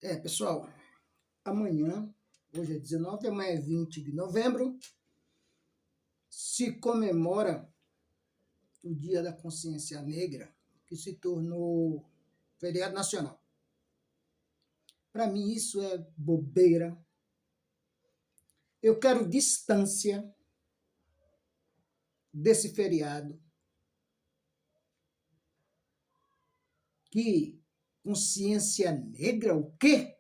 Pessoal, amanhã, hoje é 19, amanhã é 20 de novembro, se comemora o Dia da Consciência Negra, que se tornou feriado nacional. Para mim, isso é bobeira. Eu quero distância desse feriado. Que consciência negra, o quê?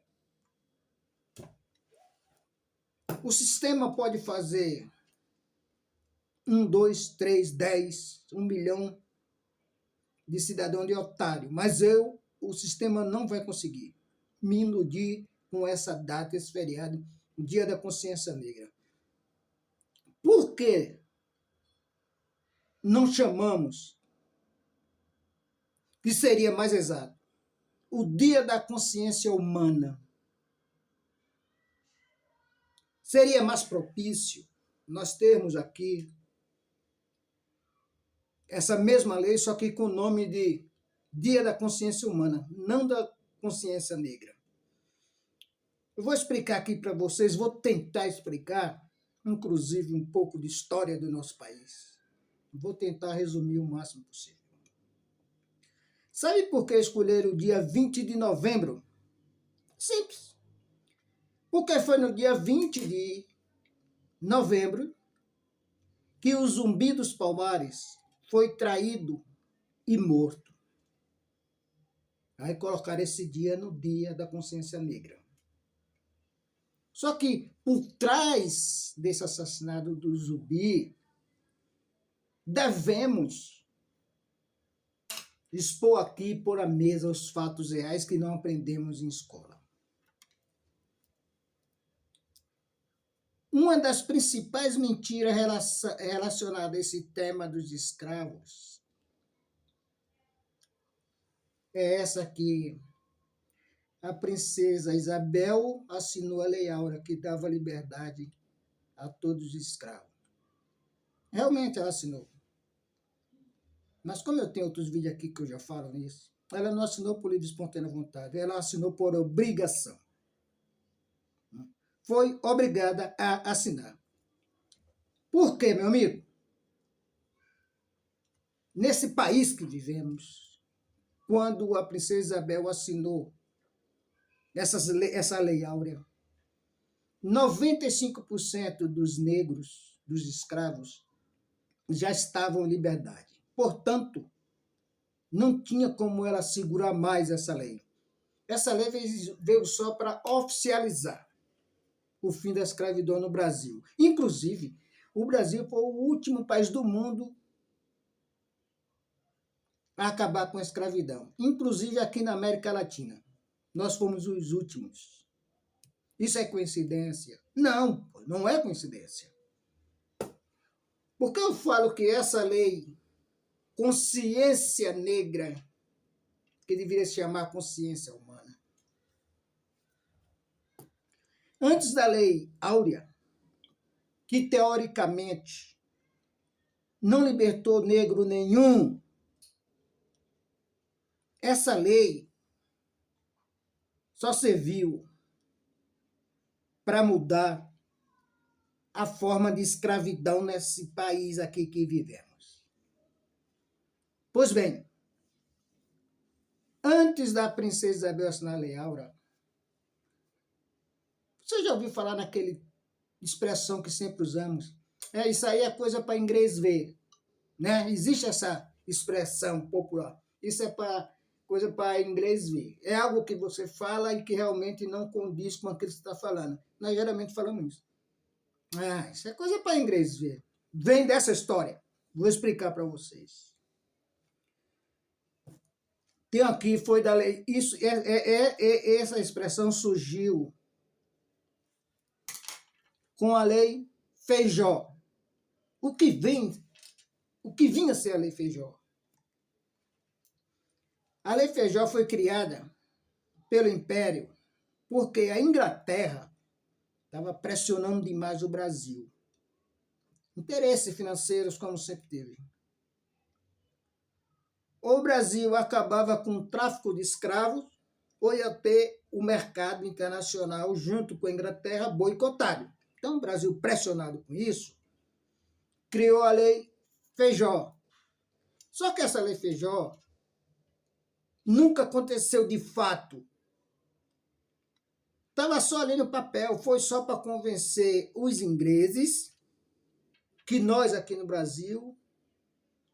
O sistema pode fazer 1, 2, 3, 10, 1 milhão de cidadão de otário, mas o sistema não vai conseguir me iludir com essa data, esse feriado, o Dia da Consciência Negra. Por que não chamamos, que seria mais exato, o Dia da Consciência Humana? Seria mais propício nós termos aqui essa mesma lei, só que com o nome de Dia da Consciência Humana, não da Consciência Negra. Eu vou explicar aqui para vocês, vou tentar explicar, inclusive um pouco de história do nosso país. Vou tentar resumir o máximo possível. Sabe por que escolheram o dia 20 de novembro? Simples. Porque foi no dia 20 de novembro que o Zumbi dos Palmares foi traído e morto. Aí colocaram esse dia no Dia da Consciência Negra. Só que por trás desse assassinato do Zumbi, devemos expor aqui, pôr à mesa os fatos reais que não aprendemos em escola. Uma das principais mentiras relacionadas a esse tema dos escravos é essa que a princesa Isabel assinou a Lei Áurea, que dava liberdade a todos os escravos. Realmente ela assinou. Mas como eu tenho outros vídeos aqui que eu já falo nisso, ela não assinou por livre e espontânea vontade, ela assinou por obrigação. Foi obrigada a assinar. Por quê, meu amigo? Nesse país que vivemos, quando a princesa Isabel assinou essa Lei Áurea, 95% dos negros, dos escravos, já estavam em liberdade. Portanto, não tinha como ela segurar mais essa lei. Essa lei veio só para oficializar o fim da escravidão no Brasil. Inclusive, o Brasil foi o último país do mundo a acabar com a escravidão. Inclusive aqui na América Latina. Nós fomos os últimos. Isso é coincidência? Não, não é coincidência. Por que eu falo que essa lei, consciência negra, que deveria se chamar consciência humana? Antes da Lei Áurea, que teoricamente não libertou negro nenhum, essa lei só serviu para mudar a forma de escravidão nesse país aqui que vivemos. Pois bem, antes da princesa Isabel assinar a Lei Áurea, você já ouviu falar naquele expressão que sempre usamos? Isso aí é coisa para inglês ver, né? Existe essa expressão popular. Isso é coisa para inglês ver. É algo que você fala e que realmente não condiz com aquilo que você está falando. Nós geralmente falamos isso. Isso é coisa para inglês ver. Vem dessa história. Vou explicar para vocês. Tem aqui, foi da lei. Isso, essa expressão surgiu com a Lei Feijó. O que vinha a ser a Lei Feijó? A Lei Feijó foi criada pelo Império porque a Inglaterra estava pressionando demais o Brasil. Interesses financeiros, como sempre teve. Ou o Brasil acabava com o tráfico de escravos, ou ia ter o mercado internacional, junto com a Inglaterra, boicotado. Então, o Brasil, pressionado com isso, criou a Lei Feijó. Só que essa Lei Feijó nunca aconteceu de fato. Estava só ali no papel, foi só para convencer os ingleses que nós aqui no Brasil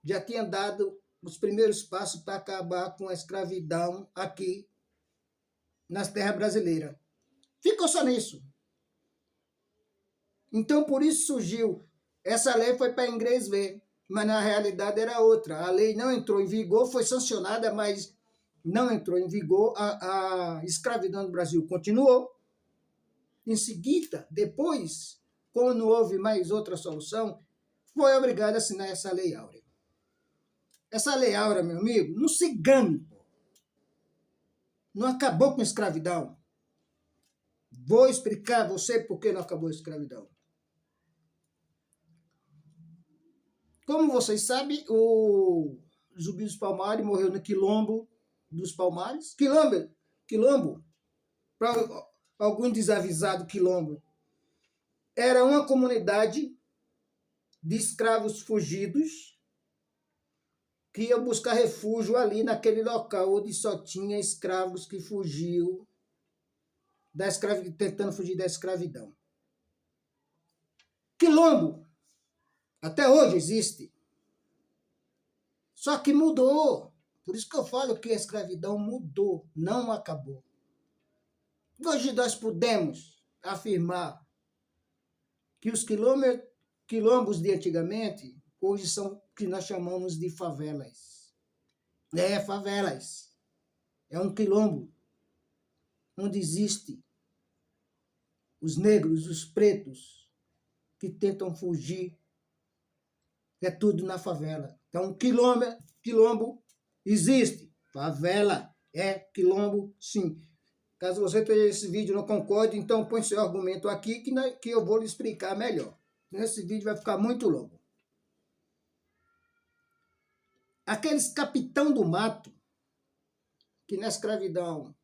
já tinha dado os primeiros passos para acabar com a escravidão aqui nas terras brasileiras. Ficou só nisso. Então, por isso surgiu. Essa lei foi para inglês ver, mas na realidade era outra. A lei não entrou em vigor, foi sancionada, mas não entrou em vigor. A escravidão no Brasil continuou. Em seguida, depois, como não houve mais outra solução, foi obrigado a assinar essa Lei Áurea. Essa Lei Áurea, meu amigo, não se engane, não acabou com a escravidão. Vou explicar a você por que não acabou a escravidão. Como vocês sabem, o Zumbi dos Palmares morreu no Quilombo dos Palmares. Quilombo, para algum desavisado, Quilombo era uma comunidade de escravos fugidos que iam buscar refúgio ali naquele local onde só tinha escravos que fugiam da escravidão, tentando fugir da escravidão. Quilombo até hoje existe. Só que mudou. Por isso que eu falo que a escravidão mudou, não acabou. Hoje nós podemos afirmar que os quilombos de antigamente, hoje são o que nós chamamos de favelas. Favelas. É um quilombo onde existe os negros, os pretos, que tentam fugir. É tudo na favela. Então, quilombo existe. Favela é quilombo, sim. Caso você tenha esse vídeo e não concorde, então põe seu argumento aqui que eu vou lhe explicar melhor. Esse vídeo vai ficar muito longo. Aqueles capitão do mato, que na escravidão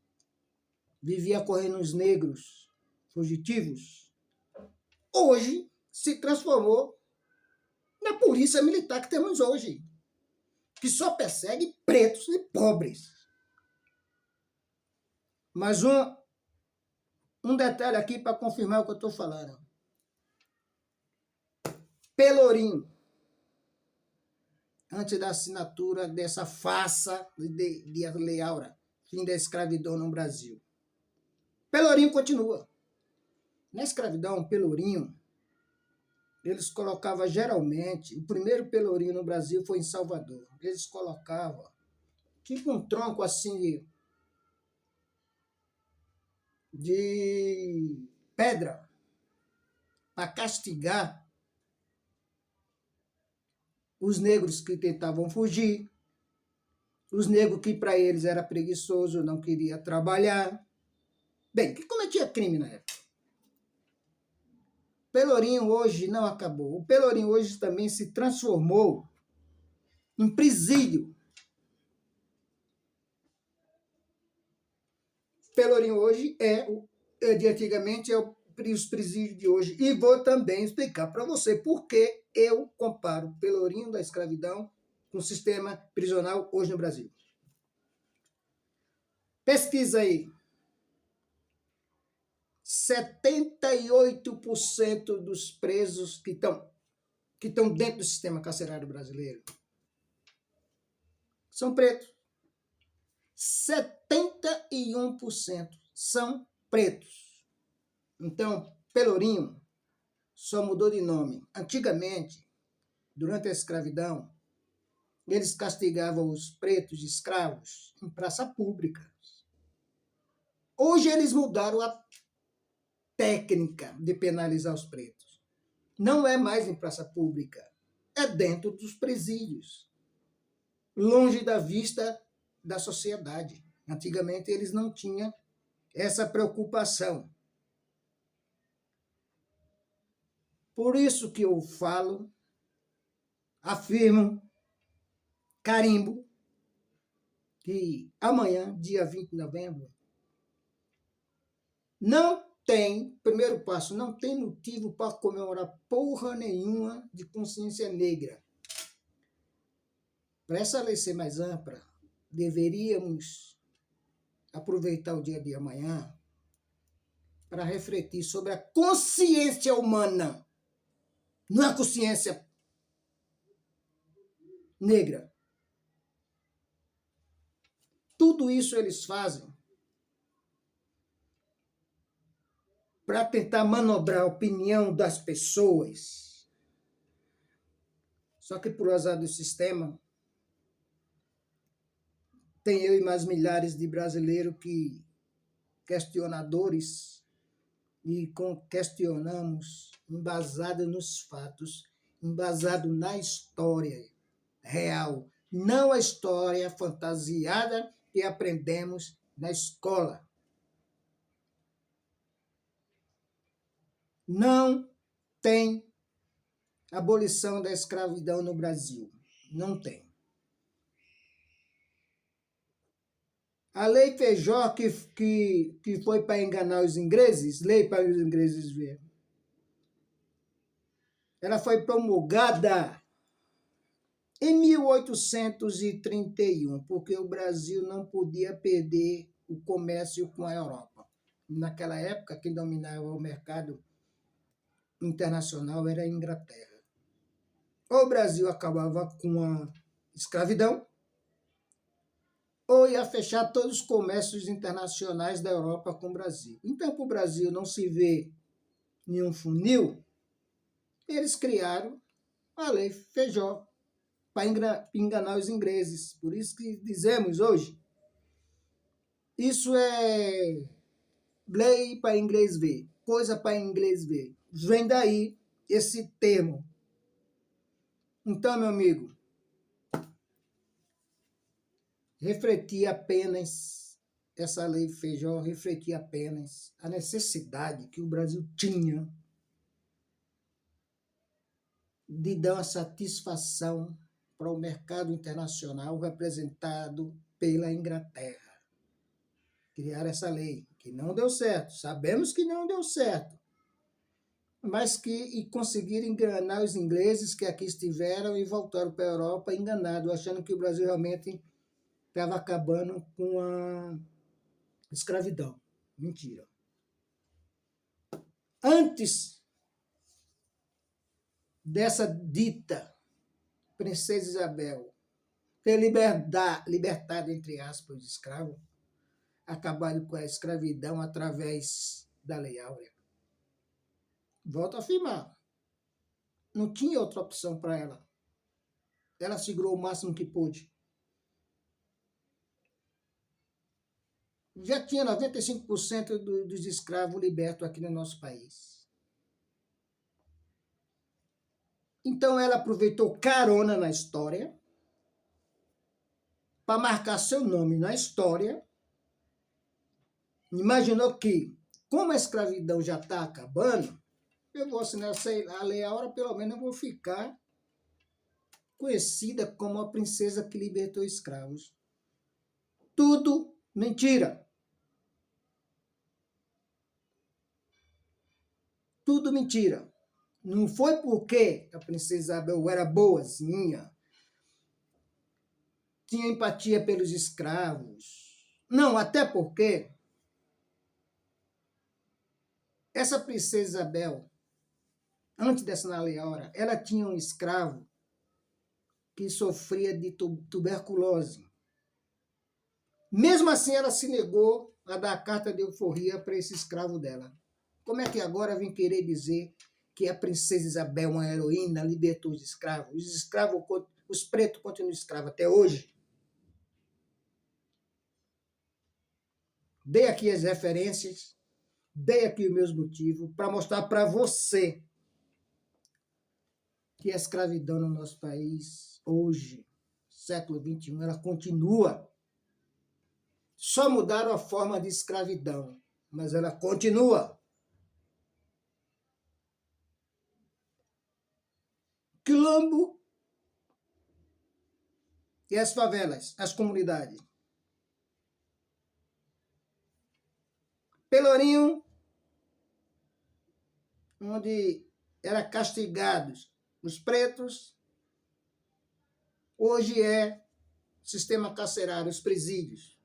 vivia correndo os negros fugitivos, hoje se transformou na polícia militar que temos hoje, que só persegue pretos e pobres. Mas um detalhe aqui para confirmar o que eu estou falando. Pelourinho, antes da assinatura dessa farsa de Lei Áurea, fim da escravidão no Brasil. Pelourinho continua. Na escravidão, Pelourinho, eles colocavam geralmente, o primeiro Pelourinho no Brasil foi em Salvador. Eles colocavam tipo um tronco assim de pedra para castigar os negros que tentavam fugir, os negros que para eles era preguiçoso, não queria trabalhar. Bem, que cometia crime na época. Pelourinho hoje não acabou. O Pelourinho hoje também se transformou em presídio. Pelourinho hoje de antigamente, os presídios de hoje. E vou também explicar para você por que eu comparo Pelourinho da escravidão com o sistema prisional hoje no Brasil. Pesquisa aí. 78% dos presos que estão dentro do sistema carcerário brasileiro são pretos. 71% são pretos. Então, Pelourinho só mudou de nome. Antigamente, durante a escravidão, eles castigavam os pretos escravos em praça pública. Hoje eles mudaram a técnica de penalizar os pretos. Não é mais em praça pública, é dentro dos presídios, longe da vista da sociedade. Antigamente eles não tinham essa preocupação. Por isso que eu falo, afirmo, carimbo, que amanhã, dia 20 de novembro, Não tem, primeiro passo, não tem motivo para comemorar porra nenhuma de consciência negra. Para essa lei ser mais ampla, deveríamos aproveitar o dia de amanhã para refletir sobre a consciência humana, não a consciência negra. Tudo isso eles fazem para tentar manobrar a opinião das pessoas. Só que, por azar do sistema, tem eu e mais milhares de brasileiros que questionadores e questionamos embasado nos fatos, embasado na história real, não a história fantasiada que aprendemos na escola. Não tem abolição da escravidão no Brasil. Não tem. A lei Feijó, que foi para enganar os ingleses, lei para os ingleses ver, ela foi promulgada em 1831, porque o Brasil não podia perder o comércio com a Europa. Naquela época, quem dominava o mercado internacional era a Inglaterra. Ou o Brasil acabava com a escravidão, ou ia fechar todos os comércios internacionais da Europa com o Brasil. Então, para o Brasil não se ver nenhum funil, eles criaram a lei Feijó para enganar os ingleses. Por isso que dizemos hoje, isso é lei para inglês ver, coisa para inglês ver. Vem daí esse termo. Então, meu amigo, refletir apenas essa lei Feijó, refletir apenas a necessidade que o Brasil tinha de dar uma satisfação para o mercado internacional representado pela Inglaterra. Criar essa lei, que não deu certo. Sabemos que não deu certo. Mas que conseguiram enganar os ingleses que aqui estiveram e voltaram para a Europa enganados, achando que o Brasil realmente estava acabando com a escravidão. Mentira. Antes dessa dita Princesa Isabel ter libertado, entre aspas, os escravos, acabado com a escravidão através da Lei Áurea. Volto a afirmar, não tinha outra opção para ela. Ela segurou o máximo que pôde. Já tinha 95% dos escravos libertos aqui no nosso país. Então ela aproveitou carona na história para marcar seu nome na história. Imaginou que, como a escravidão já está acabando, eu vou assinar a Lei Áurea, pelo menos eu vou ficar conhecida como a princesa que libertou escravos. Tudo mentira. Tudo mentira. Não foi porque a princesa Isabel era boazinha, tinha empatia pelos escravos. Não, até porque essa princesa Isabel, antes dessa Lei Áurea, ela tinha um escravo que sofria de tuberculose. Mesmo assim, ela se negou a dar a carta de euforia para esse escravo dela. Como é que agora vem querer dizer que a princesa Isabel, uma heroína, libertou os escravos? Os escravos, os pretos continuam escravos até hoje. Dei aqui as referências, dei aqui os meus motivos para mostrar para você que a escravidão no nosso país, hoje, século XXI, ela continua. Só mudaram a forma de escravidão, mas ela continua. Quilombo e as favelas, as comunidades. Pelourinho onde eram castigados os pretos, hoje é sistema carcerário, os presídios.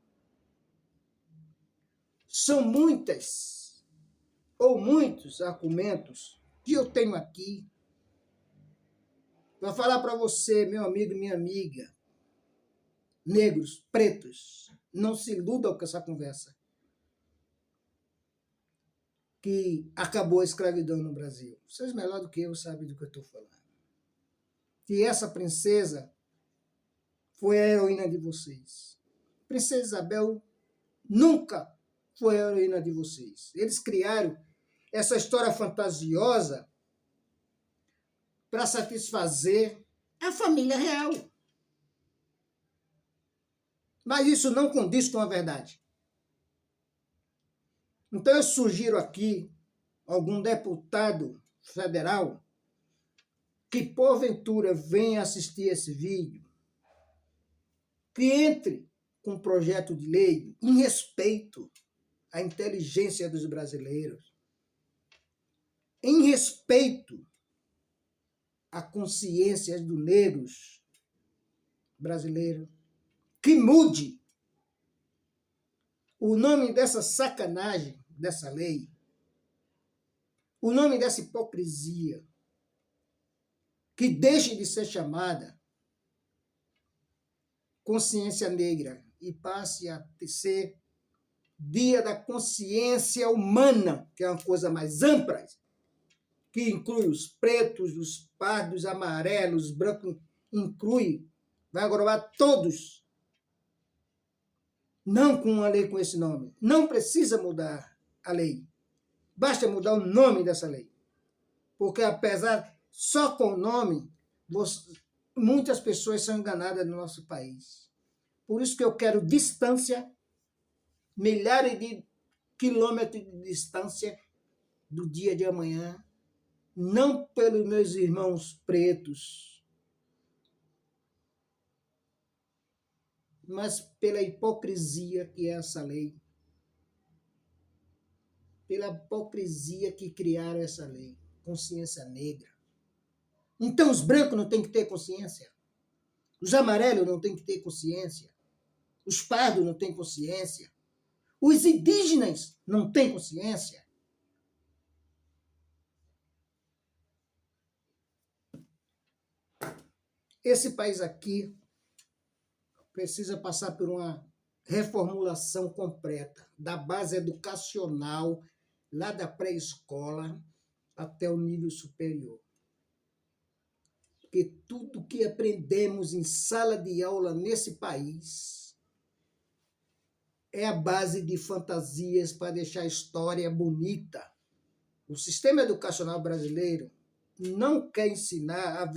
São muitas ou muitos argumentos que eu tenho aqui para falar para você, meu amigo e minha amiga, negros, pretos, não se iludam com essa conversa, que acabou a escravidão no Brasil. Vocês melhor do que eu sabem do que eu estou falando. Que essa princesa foi a heroína de vocês. Princesa Isabel nunca foi a heroína de vocês. Eles criaram essa história fantasiosa para satisfazer a família real. Mas isso não condiz com a verdade. Então eu sugiro aqui algum deputado federal que porventura venha assistir esse vídeo, que entre com um projeto de lei em respeito à inteligência dos brasileiros, em respeito à consciência dos negros brasileiros, que mude o nome dessa sacanagem, dessa lei, o nome dessa hipocrisia, que deixe de ser chamada consciência negra e passe a ser Dia da Consciência Humana, que é uma coisa mais ampla, que inclui os pretos, os pardos, os amarelos, os brancos, inclui, vai englobar todos. Não com uma lei com esse nome. Não precisa mudar a lei. Basta mudar o nome dessa lei. Porque apesar, só com o nome, muitas pessoas são enganadas no nosso país. Por isso que eu quero distância, milhares de quilômetros de distância do dia de amanhã, não pelos meus irmãos pretos, mas pela hipocrisia que é essa lei. Pela hipocrisia que criaram essa lei. Consciência negra. Então os brancos não têm que ter consciência. Os amarelos não têm que ter consciência. Os pardos não têm consciência. Os indígenas não têm consciência. Esse país aqui precisa passar por uma reformulação completa da base educacional, lá da pré-escola até o nível superior. Porque tudo que aprendemos em sala de aula nesse país é a base de fantasias para deixar a história bonita. O sistema educacional brasileiro não quer ensinar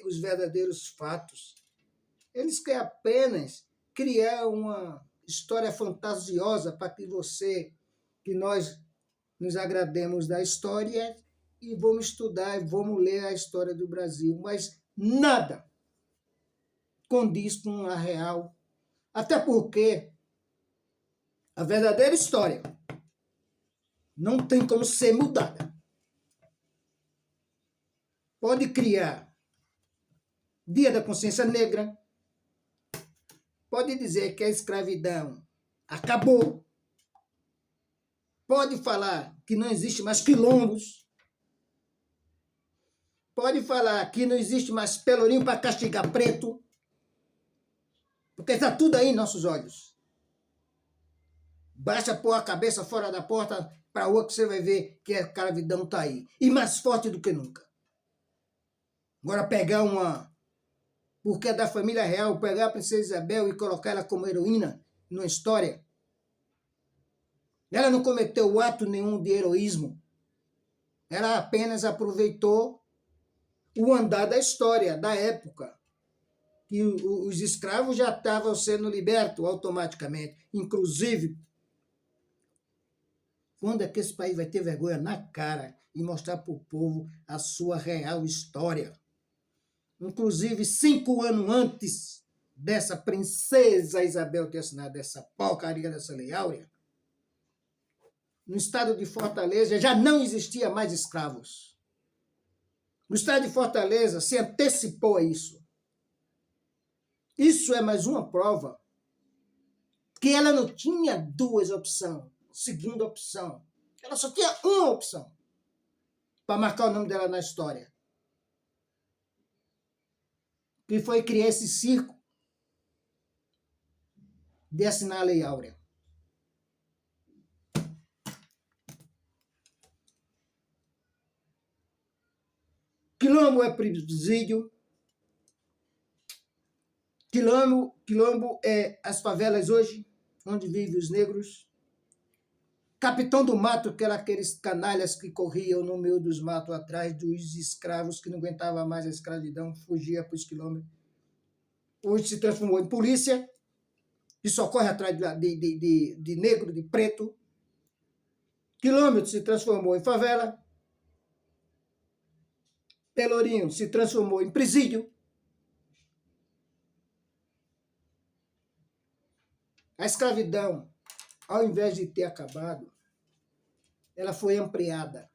os verdadeiros fatos. Eles querem apenas criar uma história fantasiosa para que nós nos agrademos da história e vamos estudar e vamos ler a história do Brasil. Mas nada condiz com a real. Até porque a verdadeira história não tem como ser mudada. Pode criar Dia da Consciência Negra, pode dizer que a escravidão acabou, pode falar que não existe mais quilombos, pode falar que não existe mais pelourinho para castigar preto, porque está tudo aí em nossos olhos. Basta pôr a cabeça fora da porta para a rua que você vai ver que a escravidão está aí. E mais forte do que nunca. Agora pegar porque é da família real, pegar a princesa Isabel e colocar ela como heroína numa história. Ela não cometeu ato nenhum de heroísmo. Ela apenas aproveitou o andar da história, da época, que os escravos já estavam sendo libertos automaticamente. Inclusive, quando é que esse país vai ter vergonha na cara e mostrar para o povo a sua real história? Inclusive, 5 anos antes dessa princesa Isabel ter assinado essa porcaria dessa lei áurea, no estado de Fortaleza, já não existia mais escravos. O estado de Fortaleza se antecipou a isso. Isso é mais uma prova que ela não tinha duas opções, segunda opção. Ela só tinha uma opção para marcar o nome dela na história. Que foi criar esse circo de assinar a Lei Áurea. Quilombo é presídio. Quilombo é as favelas hoje, onde vivem os negros. Capitão do Mato, que era aqueles canalhas que corriam no meio dos matos atrás dos escravos que não aguentavam mais a escravidão, fugia para os quilombos. Hoje se transformou em polícia, que só corre atrás de negro, de preto. Quilômetro se transformou em favela. Pelourinho se transformou em presídio. A escravidão, ao invés de ter acabado, ela foi ampliada.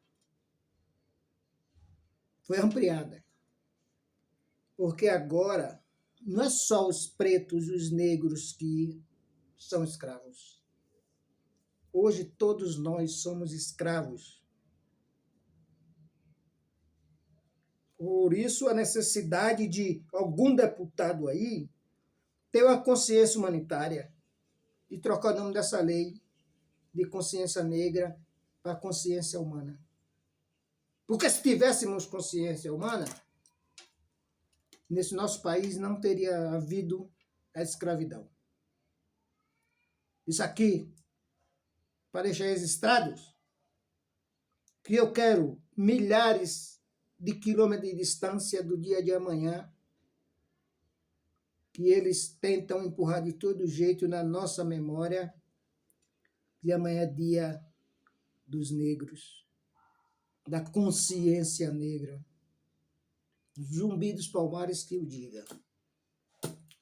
Foi ampliada. Porque agora não é só os pretos e os negros que são escravos. Hoje todos nós somos escravos. Por isso a necessidade de algum deputado aí ter uma consciência humanitária e trocar o nome dessa lei de consciência negra para consciência humana. Porque se tivéssemos consciência humana, nesse nosso país não teria havido a escravidão. Isso aqui, para deixar registrados, que eu quero milhares de quilômetros de distância do dia de amanhã, que eles tentam empurrar de todo jeito na nossa memória, que amanhã é dia dos negros, da consciência negra. Zumbi dos Palmares que o diga.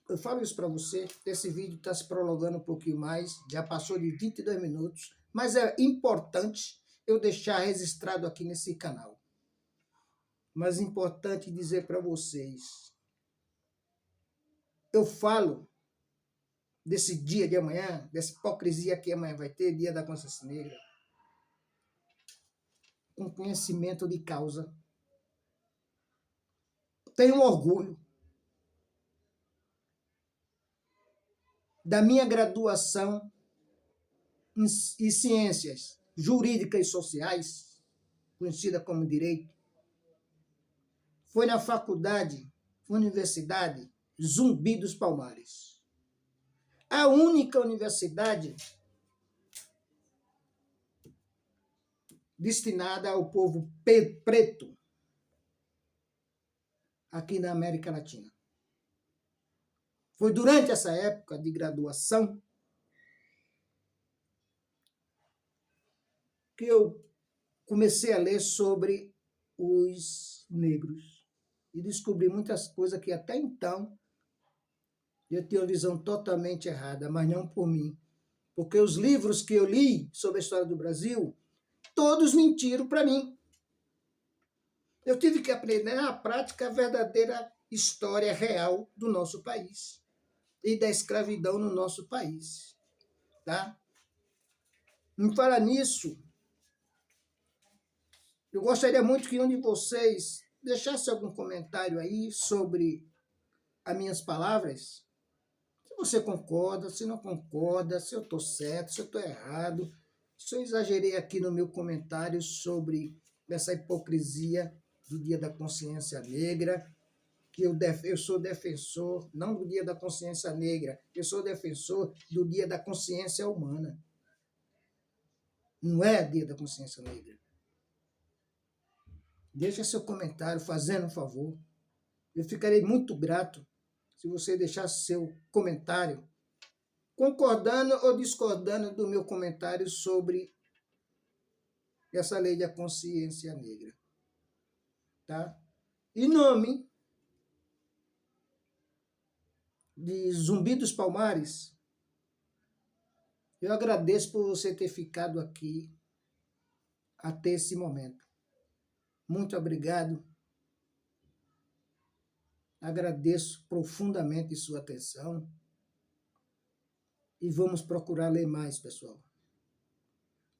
Eu falo isso para você, esse vídeo está se prolongando um pouquinho mais, já passou de 22 minutos, mas é importante eu deixar registrado aqui nesse canal. Mas é importante dizer para vocês, eu falo desse dia de amanhã, dessa hipocrisia que amanhã vai ter, dia da consciência negra, com conhecimento de causa. Tenho orgulho da minha graduação em ciências jurídicas e sociais, conhecida como direito. Foi na faculdade, Universidade Zumbi dos Palmares. A única universidade destinada ao povo preto aqui na América Latina. Foi durante essa época de graduação que eu comecei a ler sobre os negros e descobri muitas coisas que até então eu tinha uma visão totalmente errada, mas não por mim. Porque os livros que eu li sobre a história do Brasil, todos mentiram para mim. Eu tive que aprender na prática a verdadeira história real do nosso país e da escravidão no nosso país. Tá? Em falar nisso, eu gostaria muito que um de vocês deixasse algum comentário aí sobre as minhas palavras. Se você concorda, se não concorda, se eu estou certo, se eu estou errado. Se eu exagerei aqui no meu comentário sobre essa hipocrisia do Dia da Consciência Negra, que eu sou defensor, não do Dia da Consciência Negra, eu sou defensor do Dia da Consciência Humana. Não é Dia da Consciência Negra. Deixa seu comentário, fazendo um favor. Eu ficarei muito grato se você deixasse seu comentário, concordando ou discordando do meu comentário sobre essa lei da consciência negra. Tá? Em nome de Zumbi dos Palmares, eu agradeço por você ter ficado aqui até esse momento. Muito obrigado. Agradeço profundamente sua atenção. E vamos procurar ler mais, pessoal.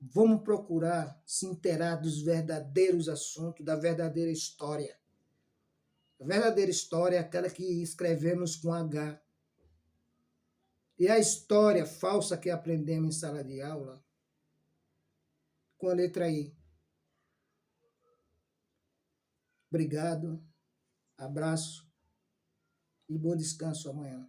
Vamos procurar se inteirar dos verdadeiros assuntos, da verdadeira história. A verdadeira história é aquela que escrevemos com H. E a história falsa que aprendemos em sala de aula, com a letra I. Obrigado, abraço e bom descanso amanhã.